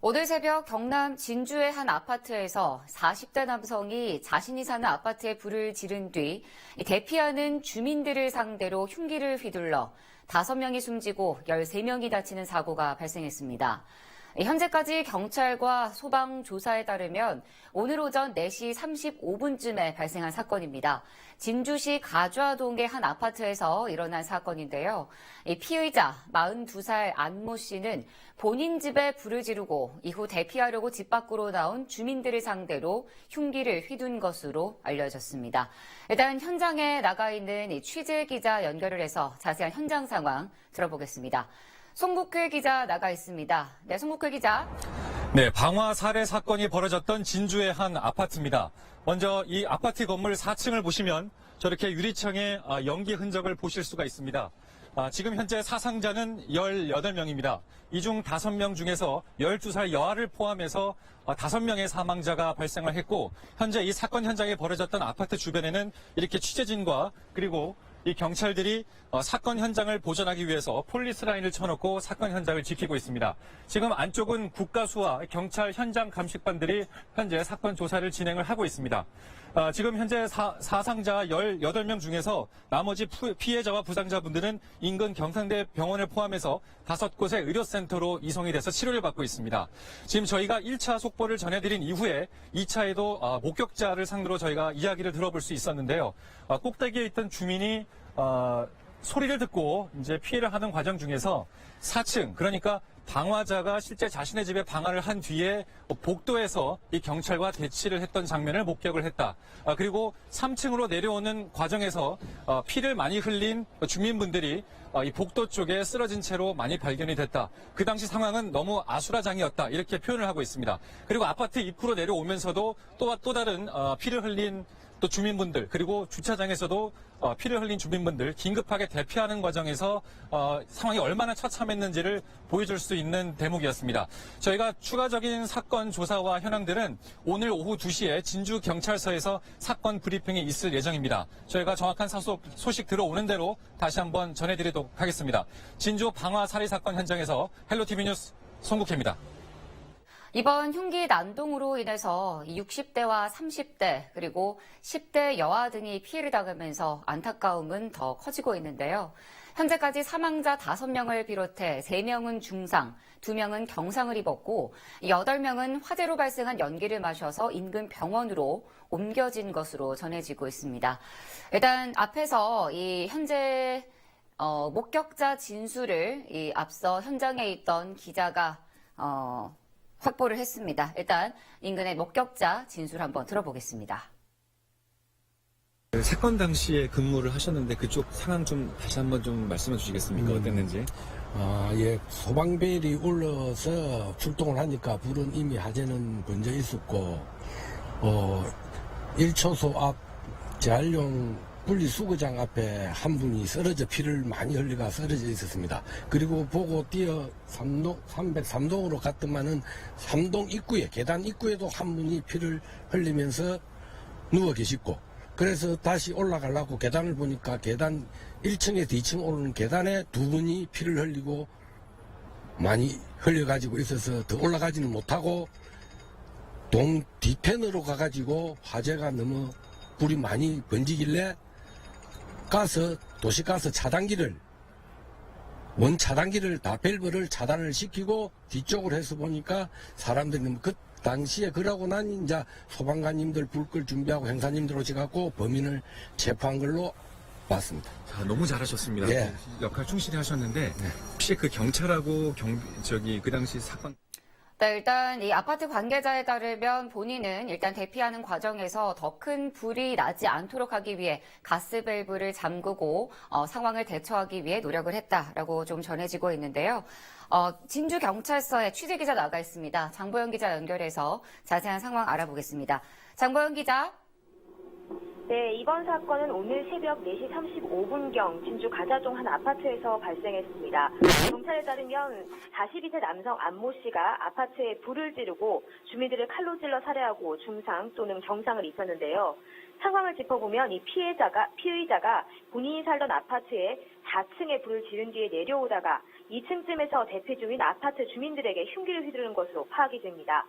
오늘 새벽 경남 진주의 한 아파트에서 40대 남성이 자신이 사는 아파트에 불을 지른 뒤 대피하는 주민들을 상대로 흉기를 휘둘러 5명이 숨지고 13명이 다치는 사고가 발생했습니다. 현재까지 경찰과 소방 조사에 따르면 오늘 오전 4시 35분쯤에 발생한 사건입니다. 진주시 가좌동의 한 아파트에서 일어난 사건인데요. 피의자 42살 안모 씨는 본인 집에 불을 지르고 이후 대피하려고 집 밖으로 나온 주민들을 상대로 흉기를 휘둔 것으로 알려졌습니다. 일단 현장에 나가 있는 취재 기자 연결을 해서 자세한 현장 상황 들어보겠습니다. 송국회 기자 나가 있습니다. 네, 송국회 기자. 네, 방화 살해 사건이 벌어졌던 진주의 한 아파트입니다. 먼저 이 아파트 건물 4층을 보시면 저렇게 유리창에 연기 흔적을 보실 수가 있습니다. 지금 현재 사상자는 18명입니다. 이 중 5명 중에서 12살 여아를 포함해서 5명의 사망자가 발생을 했고, 현재 이 사건 현장에 벌어졌던 아파트 주변에는 이렇게 취재진과 그리고 이 경찰들이 사건 현장을 보존하기 위해서 폴리스 라인을 쳐놓고 사건 현장을 지키고 있습니다. 지금 안쪽은 국가수와 경찰 현장 감식반들이 현재 사건 조사를 진행을 하고 있습니다. 지금 현재 사상자 18명 중에서 나머지 피해자와 부상자분들은 인근 경상대 병원을 포함해서 5곳의 의료센터로 이송이 돼서 치료를 받고 있습니다. 지금 저희가 1차 속보를 전해드린 이후에 2차에도 목격자를 상대로 저희가 이야기를 들어볼 수 있었는데요. 꼭대기에 있던 주민이 소리를 듣고 이제 피해를 하는 과정 중에서 4층, 그러니까 방화자가 실제 자신의 집에 방화를 한 뒤에 복도에서 이 경찰과 대치를 했던 장면을 목격을 했다. 그리고 3층으로 내려오는 과정에서 피를 많이 흘린 주민분들이 이 복도 쪽에 쓰러진 채로 많이 발견이 됐다. 그 당시 상황은 너무 아수라장이었다. 이렇게 표현을 하고 있습니다. 그리고 아파트 입구로 내려오면서도 또 다른 피를 흘린 또 주민분들, 그리고 주차장에서도 피를 흘린 주민분들 긴급하게 대피하는 과정에서 상황이 얼마나 처참했는지를 보여줄 수 있는 대목이었습니다. 저희가 추가적인 사건 조사와 현황들은 오늘 오후 2시에 진주경찰서에서 사건 브리핑이 있을 예정입니다. 저희가 정확한 소식 들어오는 대로 다시 한번 전해드리도록 하겠습니다. 진주 방화 살해 사건 현장에서 헬로티비 뉴스 송국혜입니다. 이번 흉기 난동으로 인해서 60대와 30대 그리고 10대 여아 등이 피해를 당하면서 안타까움은 더 커지고 있는데요. 현재까지 사망자 5명을 비롯해 3명은 중상, 2명은 경상을 입었고 8명은 화재로 발생한 연기를 마셔서 인근 병원으로 옮겨진 것으로 전해지고 있습니다. 일단 앞에서 이 현재 목격자 진술을 앞서 현장에 있던 기자가 확보를 했습니다. 일단 인근의 목격자 진술 한번 들어보겠습니다. 사건 당시에 근무를 하셨는데 그쪽 상황 좀 다시 한번 좀 말씀해 주시겠습니까? 어땠는지? 예, 소방벨이 울려서 출동을 하니까 불은 이미 화재는 번져 있었고, 1초소 앞 재활용 분리수거장 앞에 한 분이 쓰러져 피를 많이 흘리가 쓰러져 있었습니다. 그리고 보고 뛰어 303동으로 갔더만은 3동 입구에, 계단 입구에도 한 분이 피를 흘리면서 누워 계시고, 그래서 다시 올라가려고 계단을 보니까 계단 1층에서 2층 오르는 계단에 2분이 피를 흘리고 많이 흘려가지고 있어서 더 올라가지는 못하고 동 뒤편으로 가가지고 화재가 너무 불이 많이 번지길래 도시가스 차단기를, 원 차단기를 다 밸브를 차단을 시키고 뒤쪽으로 해서 보니까 사람들이 너무 당시에 그러고 난 이제 소방관님들 불 끌 준비하고 행사님들 오셔갖고 범인을 체포한 걸로 봤습니다. 너무 잘하셨습니다. 예. 역할 충실히 하셨는데 혹시 그 경찰하고 그 당시 사건 네, 일단 이 아파트 관계자에 따르면 본인은 일단 대피하는 과정에서 더 큰 불이 나지 않도록 하기 위해 가스밸브를 잠그고 상황을 대처하기 위해 노력을 했다라고 좀 전해지고 있는데요. 진주경찰서에 취재기자 나가 있습니다. 장보영 기자 연결해서 자세한 상황 알아보겠습니다. 장보영 기자. 네, 이번 사건은 오늘 새벽 4시 35분경 진주 가자동 한 아파트에서 발생했습니다. 경찰에 따르면 42세 남성 안모 씨가 아파트에 불을 지르고 주민들을 칼로 찔러 살해하고 중상 또는 경상을 입혔는데요. 상황을 짚어보면 이 피의자가 본인이 살던 아파트에 4층에 불을 지른 뒤에 내려오다가 2층쯤에서 대피 중인 아파트 주민들에게 흉기를 휘두르는 것으로 파악이 됩니다.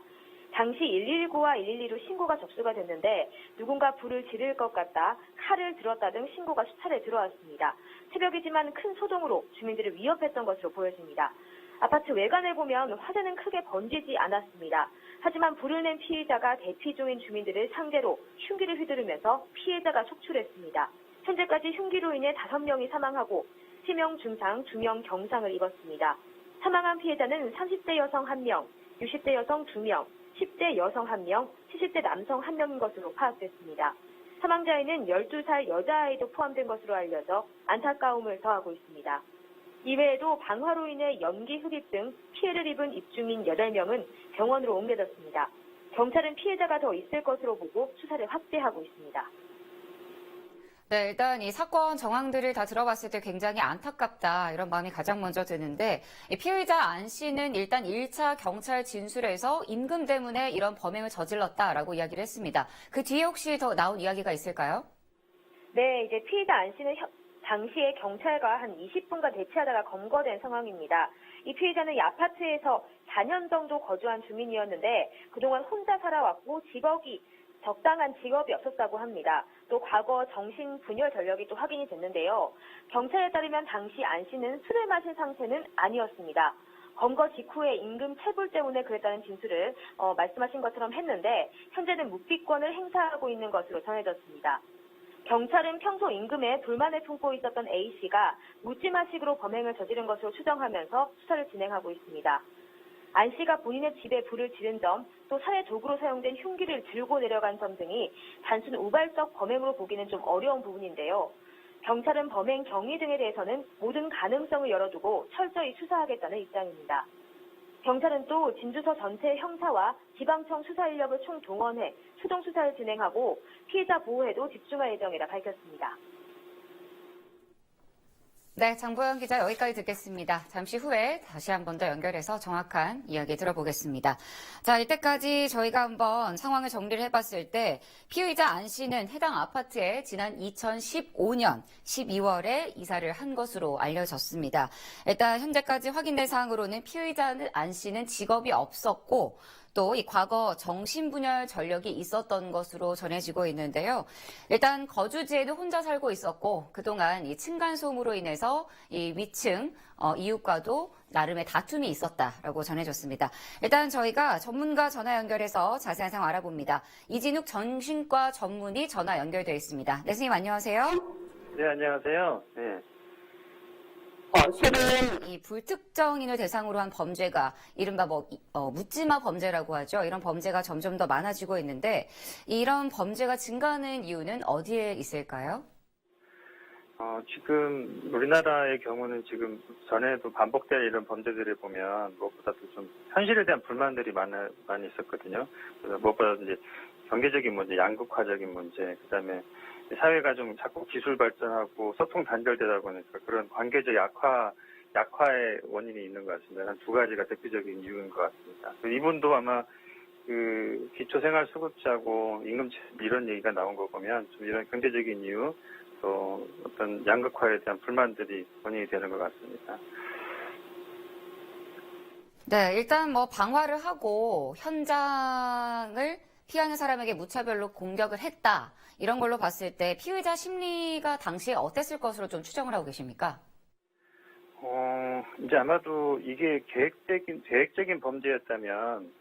당시 119와 112로 신고가 접수가 됐는데 누군가 불을 지를 것 같다, 칼을 들었다 등 신고가 수차례 들어왔습니다. 새벽이지만 큰 소동으로 주민들을 위협했던 것으로 보여집니다. 아파트 외관을 보면 화재는 크게 번지지 않았습니다. 하지만 불을 낸 피의자가 대피 중인 주민들을 상대로 흉기를 휘두르면서 피해자가 속출했습니다. 현재까지 흉기로 인해 5명이 사망하고 3명 중상, 2명 경상을 입었습니다. 사망한 피해자는 30대 여성 1명, 60대 여성 2명, 10대 여성 1명, 70대 남성 1명인 것으로 파악됐습니다. 사망자에는 12살 여자아이도 포함된 것으로 알려져 안타까움을 더하고 있습니다. 이외에도 방화로 인해 연기 흡입 등 피해를 입은 입주민 8명은 병원으로 옮겨졌습니다. 경찰은 피해자가 더 있을 것으로 보고 수사를 확대하고 있습니다. 네, 일단 이 사건 정황들을 다 들어봤을 때 굉장히 안타깝다 이런 마음이 가장 먼저 드는데 이 피의자 안 씨는 일단 1차 경찰 진술에서 임금 때문에 이런 범행을 저질렀다라고 이야기를 했습니다. 그 뒤에 혹시 더 나온 이야기가 있을까요? 네, 이제 피의자 안 씨는 당시에 경찰과 한 20분간 대치하다가 검거된 상황입니다. 이 피해자는 이 아파트에서 4년 정도 거주한 주민이었는데 그동안 혼자 살아왔고 적당한 직업이 없었다고 합니다. 또 과거 정신분열 전력이 또 확인이 됐는데요. 경찰에 따르면 당시 안 씨는 술을 마신 상태는 아니었습니다. 검거 직후에 임금 체불 때문에 그랬다는 진술을 말씀하신 것처럼 했는데 현재는 묵비권을 행사하고 있는 것으로 전해졌습니다. 경찰은 평소 임금에 불만을 품고 있었던 A씨가 묻지마식으로 범행을 저지른 것으로 추정하면서 수사를 진행하고 있습니다. 안 씨가 본인의 집에 불을 지른 점, 또 살해 도구로 사용된 흉기를 들고 내려간 점 등이 단순 우발적 범행으로 보기는 좀 어려운 부분인데요. 경찰은 범행 경위 등에 대해서는 모든 가능성을 열어두고 철저히 수사하겠다는 입장입니다. 경찰은 또 진주서 전체 형사와 지방청 수사 인력을 총동원해 수동 수사를 진행하고 피해자 보호에도 집중할 예정이라 밝혔습니다. 네, 장보영 기자 여기까지 듣겠습니다. 잠시 후에 다시 한 번 더 연결해서 정확한 이야기 들어보겠습니다. 자, 이때까지 저희가 한번 상황을 정리를 해봤을 때 피의자 안 씨는 해당 아파트에 지난 2015년 12월에 이사를 한 것으로 알려졌습니다. 일단 현재까지 확인된 사항으로는 피의자 안 씨는 직업이 없었고 또 이 과거 정신분열 전력이 있었던 것으로 전해지고 있는데요. 일단 거주지에도 혼자 살고 있었고 그동안 이 층간소음으로 인해서 이 위층 이웃과도 나름의 다툼이 있었다라고 전해졌습니다. 일단 저희가 전문가 전화 연결해서 자세한 상황 알아봅니다. 이진욱 정신과 전문의 전화 연결되어 있습니다. 네, 선생님 안녕하세요. 네, 안녕하세요. 네. 최근 이 불특정인을 대상으로 한 범죄가 이른바 묻지마 범죄라고 하죠. 이런 범죄가 점점 더 많아지고 있는데 이런 범죄가 증가하는 이유는 어디에 있을까요? 지금 우리나라의 경우는 지금 전에도 반복된 이런 범죄들을 보면 무엇보다도 좀 현실에 대한 불만들이 많이 있었거든요. 그래서 무엇보다도 이제 경제적인 문제, 양극화적인 문제, 그다음에 사회가 좀 자꾸 기술 발전하고 소통 단절되다 보니까 그런 관계적 약화의 원인이 있는 것 같습니다. 한 2가지가 대표적인 이유인 것 같습니다. 이분도 아마 그 기초생활수급자고 임금체 이런 얘기가 나온 거 보면 좀 이런 경제적인 이유 또 어떤 양극화에 대한 불만들이 원인이 되는 것 같습니다. 네, 일단 방화를 하고 현장을 피하는 사람에게 무차별로 공격을 했다. 이런 걸로 봤을 때 피의자 심리가 당시에 어땠을 것으로 좀 추정을 하고 계십니까? 이제 아마도 이게 계획적인 범죄였다면,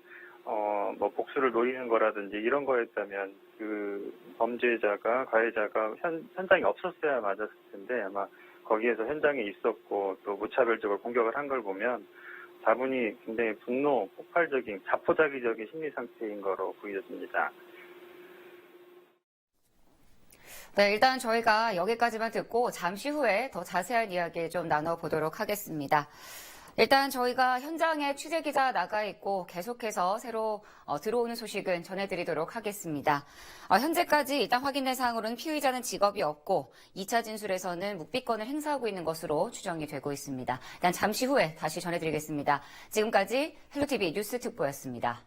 복수를 노리는 거라든지 이런 거였다면 그 범죄자가, 가해자가 현장에 없었어야 맞았을 텐데 아마 거기에서 현장에 있었고 또 무차별적으로 공격을 한 걸 보면 다분히 굉장히 분노, 폭발적인, 자포자기적인 심리 상태인 거로 보여집니다. 네, 일단 저희가 여기까지만 듣고 잠시 후에 더 자세한 이야기 좀 나눠보도록 하겠습니다. 일단 저희가 현장에 취재기자 나가 있고 계속해서 새로 들어오는 소식은 전해드리도록 하겠습니다. 현재까지 일단 확인된 사항으로는 피의자는 직업이 없고 2차 진술에서는 묵비권을 행사하고 있는 것으로 추정이 되고 있습니다. 일단 잠시 후에 다시 전해드리겠습니다. 지금까지 헬로티비 뉴스 특보였습니다.